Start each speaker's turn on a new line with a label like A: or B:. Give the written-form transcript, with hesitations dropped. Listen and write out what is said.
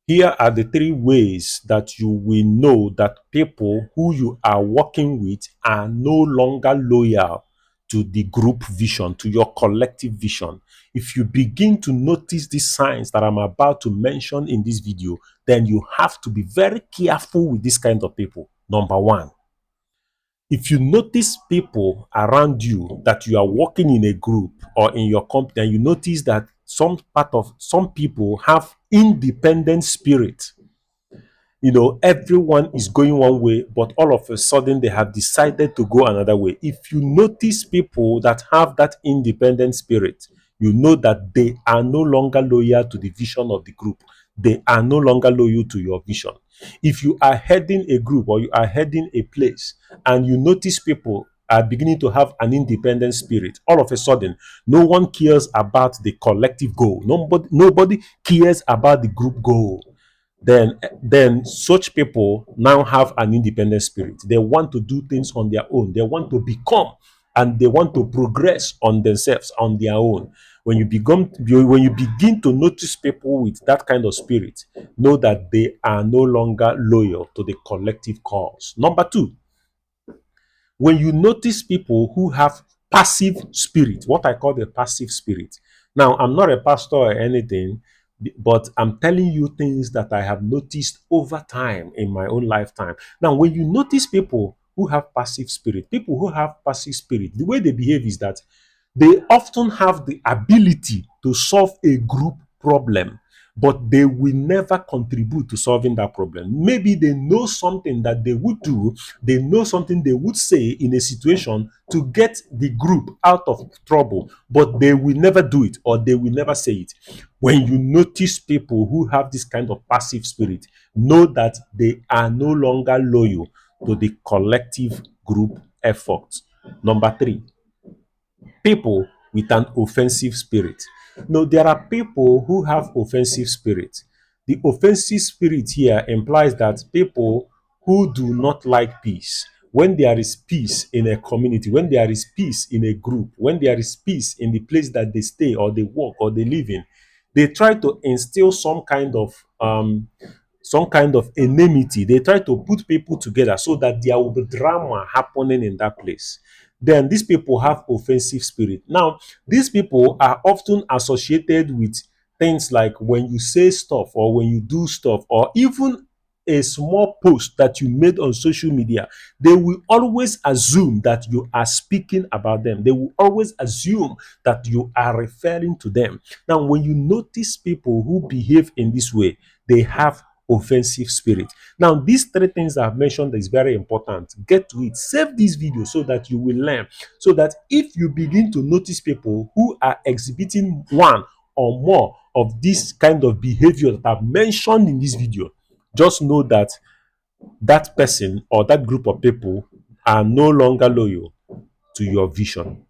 A: Here are the three ways that you will know that people who you are working with are no longer loyal to the group vision, to your collective vision. If you begin to notice these signs that I'm about to mention in this video, then you have to be very careful with this kind of people. Number one, if you notice people around you that you are working in a group or in your company, and you notice that some people have independent spirit, everyone is going one way, but all of a sudden they have decided to go another way. If you notice people that have that independent spirit, you know that they are no longer loyal to the vision of the group. They are no longer loyal to your vision. If you are heading a group or you are heading a place and you notice people are beginning to have an independent spirit, all of a sudden, no one cares about the collective goal. Nobody cares about the group goal. Then such people now have an independent spirit. They want to do things on their own. They want to become and they want to progress on themselves on their own. When you begin to notice people with that kind of spirit, know that they are no longer loyal to the collective cause. Number two, when you notice people who have passive spirit, what I call the passive spirit. Now, I'm not a pastor or anything, but I'm telling you things that I have noticed over time in my own lifetime. Now, when you notice people who have passive spirit, the way they behave is that they often have the ability to solve a group problem, but they will never contribute to solving that problem. Maybe they know something that they would do, they know something they would say in a situation to get the group out of trouble, but they will never do it or they will never say it. When you notice people who have this kind of passive spirit, know that they are no longer loyal to the collective group effort. Number three, people with an offensive spirit. No, there are people who have offensive spirit. The offensive spirit here implies that people who do not like peace, when there is peace in a community, when there is peace in a group, when there is peace in the place that they stay or they work or they live in, they try to instill some kind of enmity. They try to put people together so that there will be drama happening in that place. Then these people have offensive spirit. Now, these people are often associated with things like when you say stuff or when you do stuff or even a small post that you made on social media, they will always assume that you are speaking about them. They will always assume that you are referring to them. Now, when you notice people who behave in this way, they have offensive spirit. Now, these three things I've mentioned is very important. Get to it. Save this video so that you will learn. So that if you begin to notice people who are exhibiting one or more of this kind of behavior that I've mentioned in this video, just know that that person or that group of people are no longer loyal to your vision.